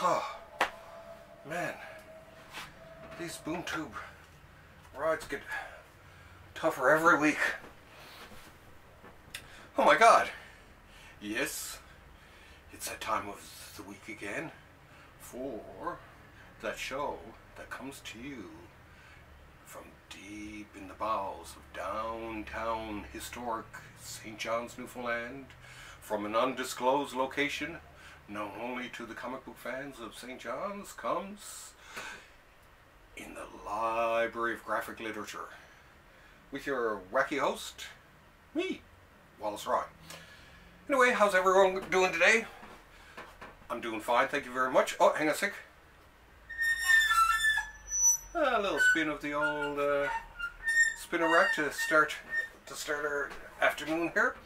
Oh, man. These boom tube rides get tougher every week. Oh my God. Yes, it's that time of the week again for that show that comes to you from deep in the bowels of downtown historic St. John's, Newfoundland, from an undisclosed location known only to the comic book fans of St. John's, comes in the Library of Graphic Literature with your wacky host, me, Wallace Ryan. Anyway, how's everyone doing today? I'm doing fine, thank you very much. Oh, hang on a sec. A little spin of the old spinner rack to start our afternoon here.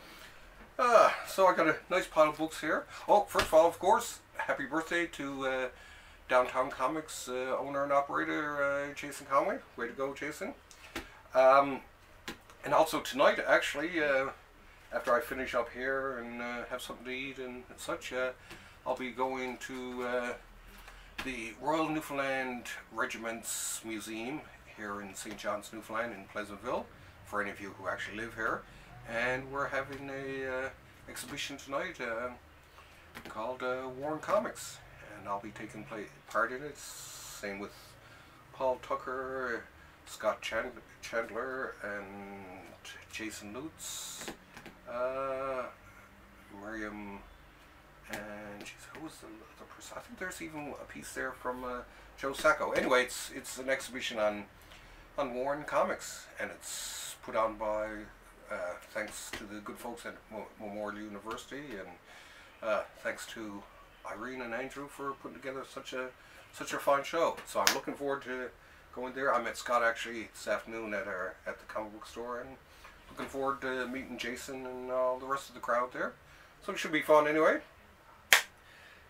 So I got a nice pile of books here. Oh, first of all, of course, happy birthday to Downtown Comics owner and operator Jason Conway. Way to go, Jason. And also tonight, actually, after I finish up here and have something to eat and such, I'll be going to the Royal Newfoundland Regiments Museum here in St. John's, Newfoundland in Pleasantville, for any of you who actually live here. And we're having a exhibition tonight called War and Comics, and I'll be taking part in it. Same with Paul Tucker, Scott Chantler, and Jason Lutes, Miriam, and geez, who was the person? I think there's even a piece there from Joe Sacco. Anyway, it's an exhibition on War and Comics, and it's put on by thanks to the good folks at Memorial University, and thanks to Irene and Andrew for putting together such a fine show. So I'm looking forward to going there. I met Scott actually this afternoon at the comic book store, and looking forward to meeting Jason and all the rest of the crowd there. So it should be fun anyway.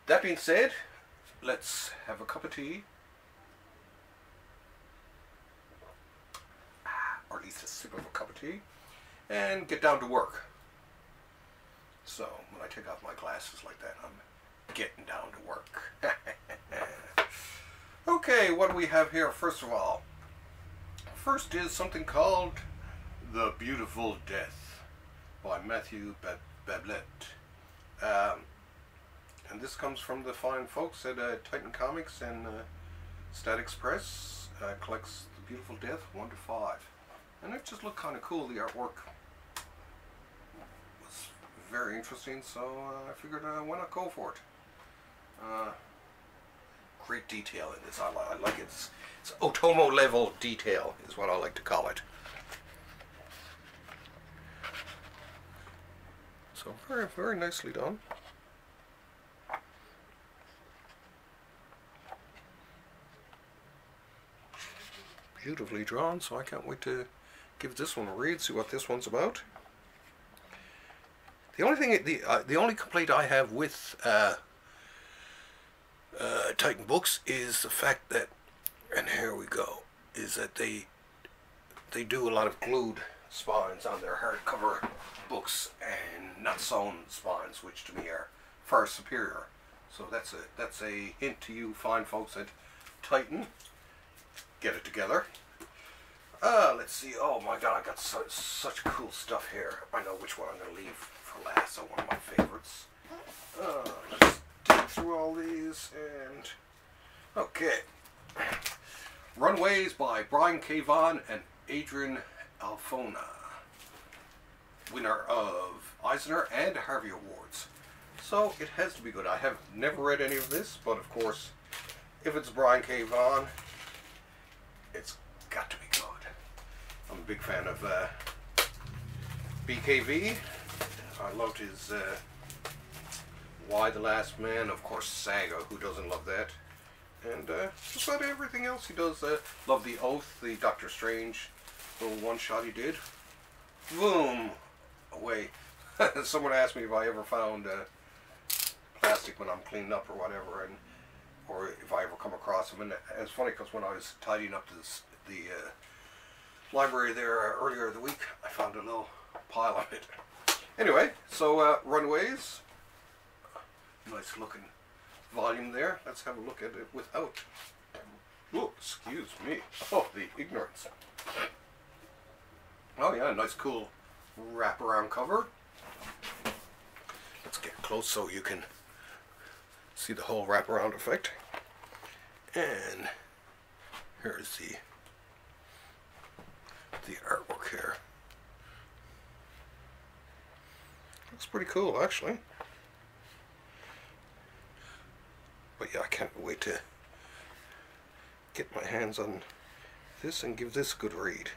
That being said, let's have a cup of tea, or at least a sip of a cup of tea, and get down to work. So when I take off my glasses like that, I'm getting down to work. Okay, what do we have here? First of all, first is something called The Beautiful Death by Matthew Bablett. And this comes from the fine folks at Titan Comics and Static Press. Collects The Beautiful Death 1 to 5. And it just looked kind of cool. The artwork was very interesting, so I figured why not go for it. Great detail in this. I like it. It's Otomo level detail is what I like to call it. So very, very nicely done. Beautifully drawn, so I can't wait to give this one a read, see what this one's about. The only thing, the only complaint I have with Titan Books is the fact that, and here we go, is that they do a lot of glued spines on their hardcover books and not sewn spines, which to me are far superior. So that's a hint to you fine folks at Titan. Get it together. Let's see. Oh my God, I got such cool stuff here. I know which one I'm going to leave for last. So one of my favorites. Let's dig through all these and okay. Runaways by Brian K. Vaughan and Adrian Alfona, winner of Eisner and Harvey Awards. So it has to be good. I have never read any of this, but of course, if it's Brian K. Vaughan, it's got to be good. I'm a big fan of BKV. I loved his Why the Last Man, of course, Saga. Who doesn't love that? And just about everything else he does. Love The Oath, the Doctor Strange little one-shot he did. Boom! Away. Someone asked me if I ever found plastic when I'm cleaning up or whatever, and or if I ever come across them. And it's funny because when I was tidying up the library there earlier in the week, I found a little pile of it. Anyway, so Runaways, nice looking volume there. Let's have a look at it without. Oh, excuse me. Oh, the ignorance. Oh yeah, nice cool wraparound cover. Let's get close so you can see the whole wraparound effect. And here's the artwork here. Looks pretty cool, actually. But yeah, I can't wait to get my hands on this and give this a good read.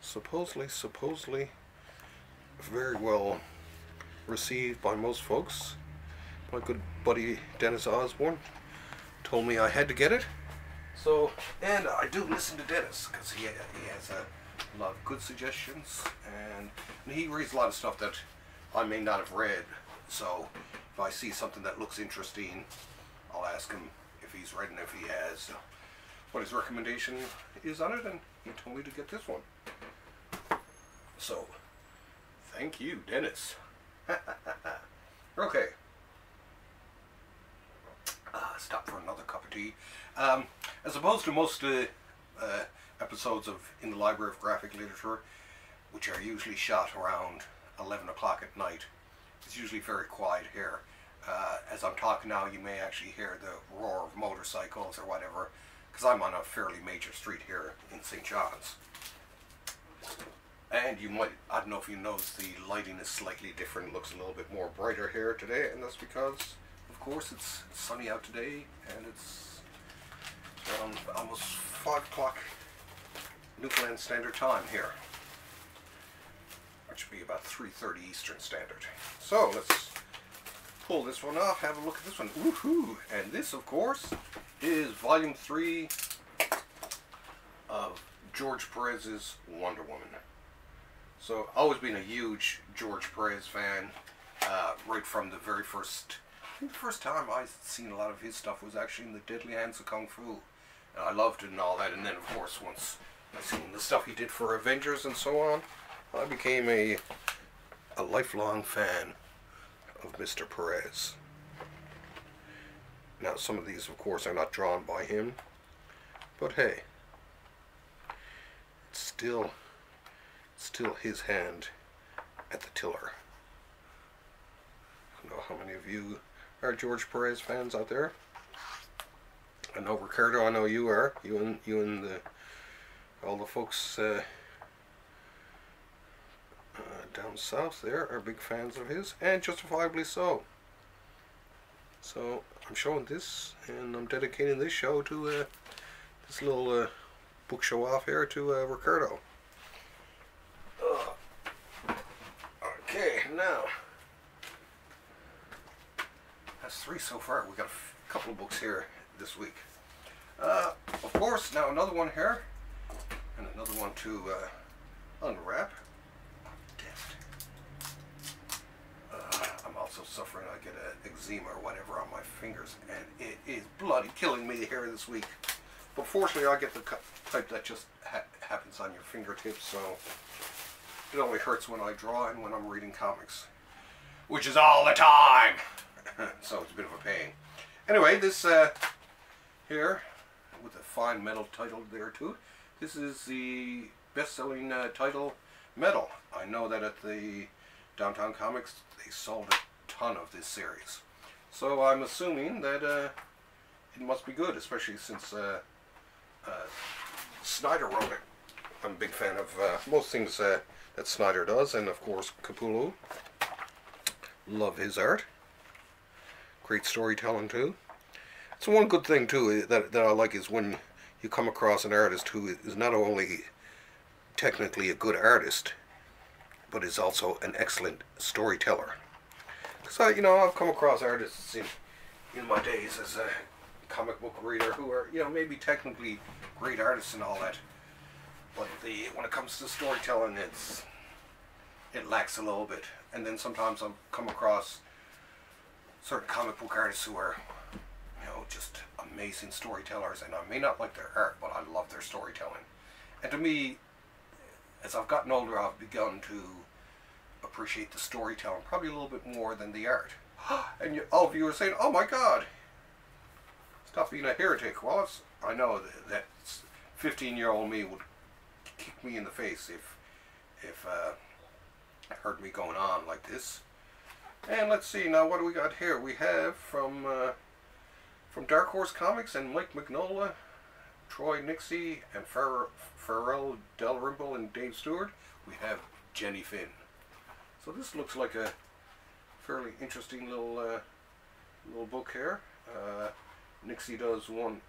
Supposedly very well received by most folks. My good buddy Dennis Osborne told me I had to get it. So, and I do listen to Dennis because he has a lot of good suggestions, and he reads a lot of stuff that I may not have read. So if I see something that looks interesting, I'll ask him if he's read and if he has, what his recommendation is on it, and he told me to get this one. So, thank you, Dennis. Okay. Stop for another cup of tea. As opposed to most episodes of In the Library of Graphic Literature, which are usually shot around 11 o'clock at night, it's usually very quiet here. As I'm talking now, you may actually hear the roar of motorcycles or whatever, because I'm on a fairly major street here in St. John's. And you might, I don't know if you notice, the lighting is slightly different. It looks a little bit more brighter here today, and that's because, of course, it's sunny out today, and it's around almost 5 o'clock Newfoundland Standard Time here, which would be about 3:30 Eastern Standard. So let's pull this one off, have a look at this one. Woohoo! And this, of course, is Volume 3 of George Perez's Wonder Woman. So, always been a huge George Perez fan, right from the very first, I think the first time I seen a lot of his stuff was actually in The Deadly Hands of Kung Fu. And I loved it and all that, and then of course once I seen the stuff he did for Avengers and so on, I became a lifelong fan of Mr. Perez. Now some of these of course are not drawn by him, but hey, it's still his hand at the tiller. I don't know how many of you are George Perez fans out there. I know Ricardo, I know you are. You and all the folks down south there are big fans of his, and justifiably so. So I'm showing this, and I'm dedicating this show to this little book show off here to Ricardo. Okay, now that's 3 so far. We got a couple of books here this week. Of course, now another one here, and another one to unwrap. I'm also suffering. I get an eczema or whatever on my fingers, and it is bloody killing me here this week. But fortunately, I get the type that just happens on your fingertips, so it only hurts when I draw and when I'm reading comics, which is all the time. So it's a bit of a pain. Anyway, this here, with a fine metal title there too, this is the best-selling title, Metal. I know that at the Downtown Comics they sold a ton of this series, so I'm assuming that it must be good, especially since Snyder wrote it. I'm a big fan of most things that Snyder does, and of course Capullo. Love his art. Great storytelling too. So one good thing too that I like is when you come across an artist who is not only technically a good artist, but is also an excellent storyteller. Because I've come across artists in my days as a comic book reader who are maybe technically great artists and all that, but when it comes to storytelling, it lacks a little bit. And then sometimes I've come across certain comic book artists who are just amazing storytellers, and I may not like their art, but I love their storytelling. And to me, as I've gotten older, I've begun to appreciate the storytelling probably a little bit more than the art. And all of you are saying, "Oh my God, stop being a heretic." Well, I know that 15-year-old me would kick me in the face if heard me going on like this. And let's see now, what do we got here? We have from Dark Horse Comics and Mike Mignola, Troy Nixey, and Pharrell Dalrymple and Dave Stewart. We have Jenny Finn. So this looks like a fairly interesting little book here. Nixey does one,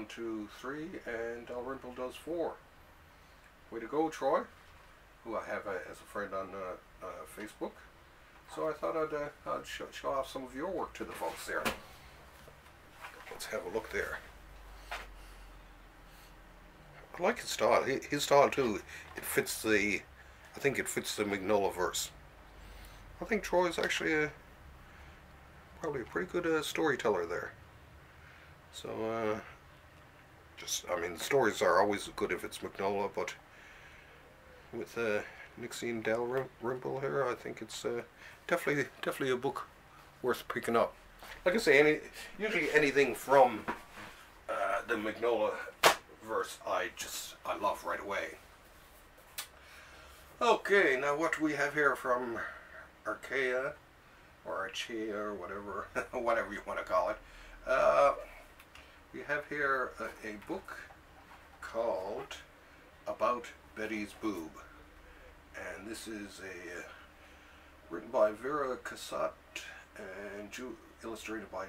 2, 3, and Dalrymple does 4. Way to go, Troy, who I have as a friend on Facebook. So I thought I'd show off some of your work to the folks there. Let's have a look there. I like his style. His style too. It fits the. I think it fits the Mignola verse. I think Troy's actually probably a pretty good storyteller there. So I mean, the stories are always good if it's Mignola, but with Nixey and Dalrymple here, I think it's definitely a book worth picking up. Like I say, usually anything from the Mignola verse I love right away. Okay, now what do we have here from Archaia or Archaia or whatever you want to call it? We have here a book called About Betty's Boob, and this is written by Vera Cazot and illustrated by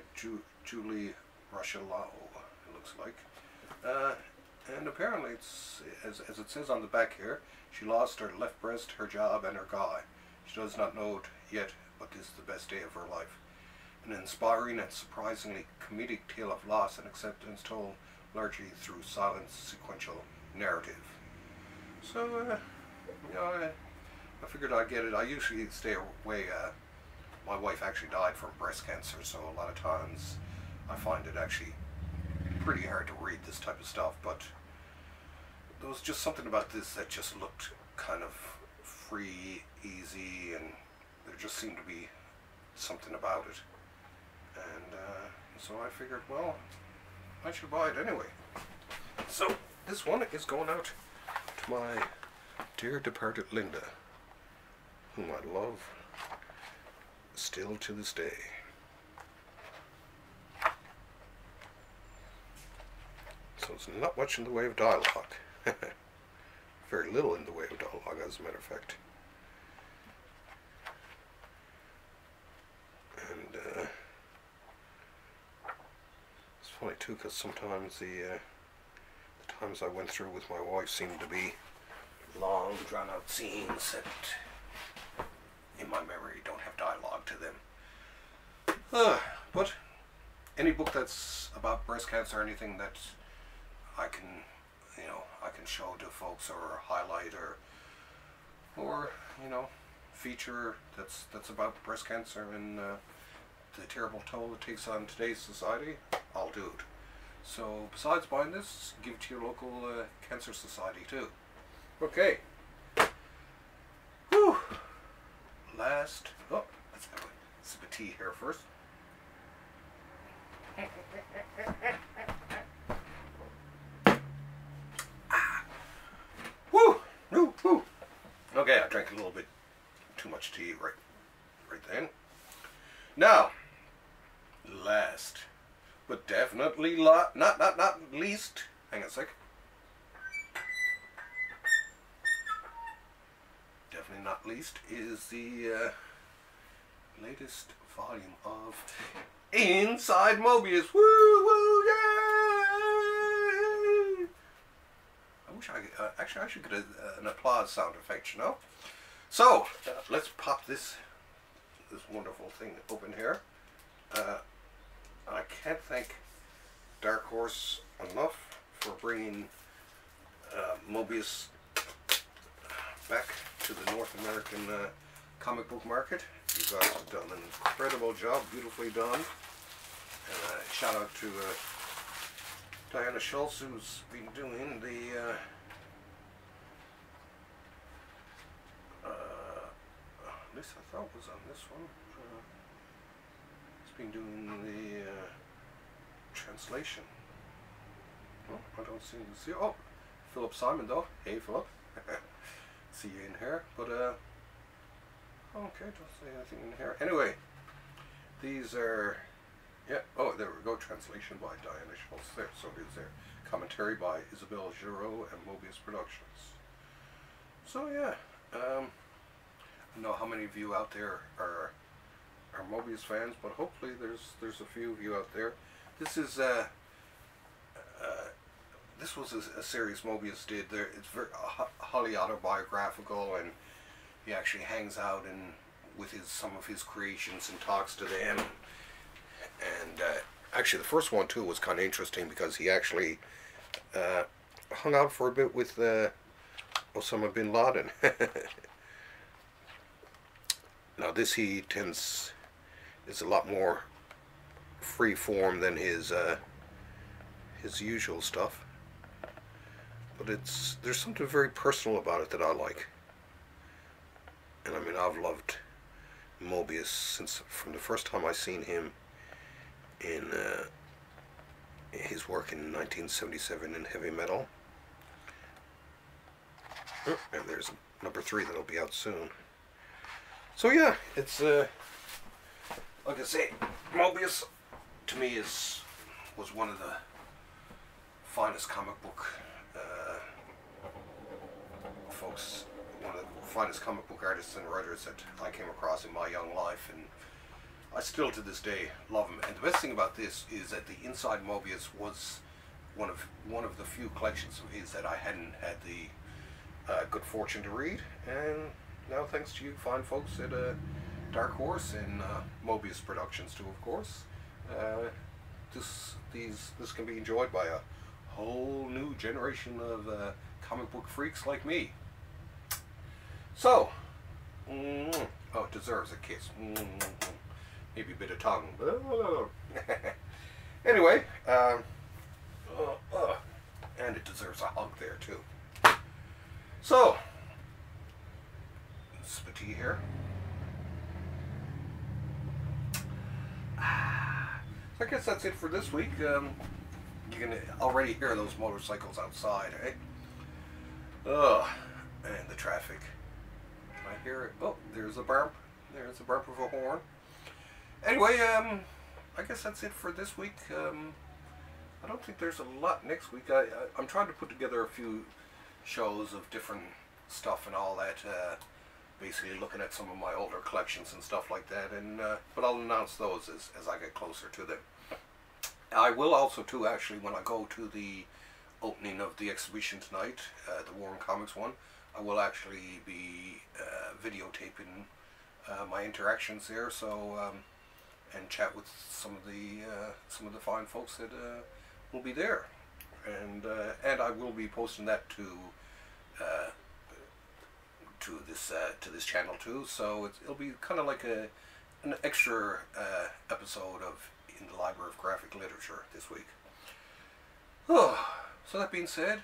Julie Rocheleau, it looks like. And apparently, it's as it says on the back here, she lost her left breast, her job, and her guy. She does not know it yet, but this is the best day of her life. An inspiring and surprisingly comedic tale of loss and acceptance told largely through silent sequential narrative. So, you know, I figured I'd get it. I usually stay away. My wife actually died from breast cancer, so a lot of times I find it actually pretty hard to read this type of stuff, but there was just something about this that just looked kind of free, easy, and there just seemed to be something about it. And so I figured, well, I should buy it anyway. So this one is going out to my dear departed Linda, whom I love still to this day. So it's not much in the way of dialogue. Very little in the way of dialogue, as a matter of fact. And it's funny too, because sometimes the times I went through with my wife seemed to be long, drawn-out scenes that, in my memory, don't have dialogue to them. But any book that's about breast cancer, anything that I can show to folks or highlight or feature that's about breast cancer and the terrible toll it takes on today's society, I'll do it. So besides buying this, give it to your local cancer society too. Okay. Whew. Let's have a sip of tea here first. Woo. Okay, I drank a little bit too much tea right then. Now, last but definitely not least. Hang on a sec. Definitely not least is the latest volume of Inside Moebius. Woo, yay! I wish actually I should get an applause sound effect, you know. So let's pop this wonderful thing open here. I can't thank Dark Horse enough for bringing Moebius back to the North American comic book market. You guys have done an incredible job, beautifully done. Shout out to Diana Schultz, who's been doing the at least I thought was on this one. been doing the translation. Oh, I don't see. Oh, Philip Simon though. Hey, Philip. See you in here, but okay, don't say anything in here. Anyway, these are, yeah. Oh, there we go. Translation by Diana Schultz. There, so it is there. Commentary by Isabelle Giraud and Moebius Productions. So yeah, I don't know how many of you out there are Moebius fans, but hopefully there's a few of you out there. This is this was a series Moebius did. There, it's very highly autobiographical, and he actually hangs out with some of his creations and talks to them. And actually, the first one too was kind of interesting because he actually hung out for a bit with Osama bin Laden. Now this is a lot more free form than his usual stuff, but there's something very personal about it that I like. And I mean, I've loved Moebius from the first time I seen him in his work in 1977 in heavy metal. Oh, and there's number 3 that'll be out soon. So yeah, it's like I say, Moebius to me was one of the finest comic book folks, one of the finest comic book artists and writers that I came across in my young life, and I still to this day love him. And the best thing about this is that the Inside Moebius was one of the few collections of his that I hadn't had the good fortune to read, and now thanks to you fine folks at Dark Horse and Moebius Productions too, of course, this can be enjoyed by a whole new generation of comic book freaks like me. So, oh, it deserves a kiss. Maybe a bit of tongue. Anyway, and it deserves a hug there too. So, sip of tea here. So I guess that's it for this week. You can already hear those motorcycles outside, eh? And the traffic. I hear it. Oh, there's a burp. There's a burp of a horn. Anyway, I guess that's it for this week. I don't think there's a lot next week. I'm trying to put together a few shows of different stuff and all that. Basically looking at some of my older collections and stuff like that. And but I'll announce those as I get closer to them. I will also too, actually, when I go to the opening of the exhibition tonight, the War and Comics one, I will actually be videotaping my interactions there, so and chat with some of the fine folks that will be there, and I will be posting that to this channel too. So it'll be kind of like an extra episode of In the Library of Graphic Literature this week. Oh, so that being said,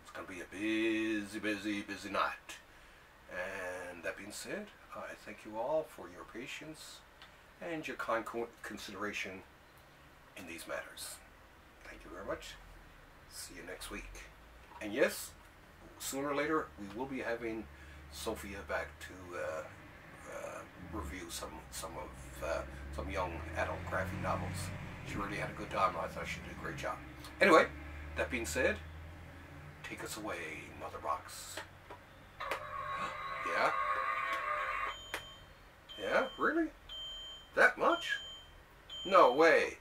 it's going to be a busy night. And that being said, I thank you all for your patience and your kind consideration in these matters. Thank you very much. See you next week. And yes, sooner or later we will be having Sophia back to review some young adult graphic novels. She really had a good time. I thought she did a great job. Anyway, that being said, take us away, Mother Box. Yeah? Yeah? Really? That much? No way.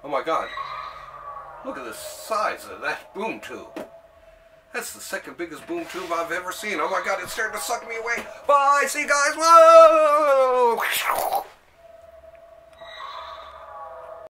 Oh my god. Look at the size of that boom tube. That's the second biggest boom tube I've ever seen. Oh my god, it's starting to suck me away. Bye, see you guys. Whoa!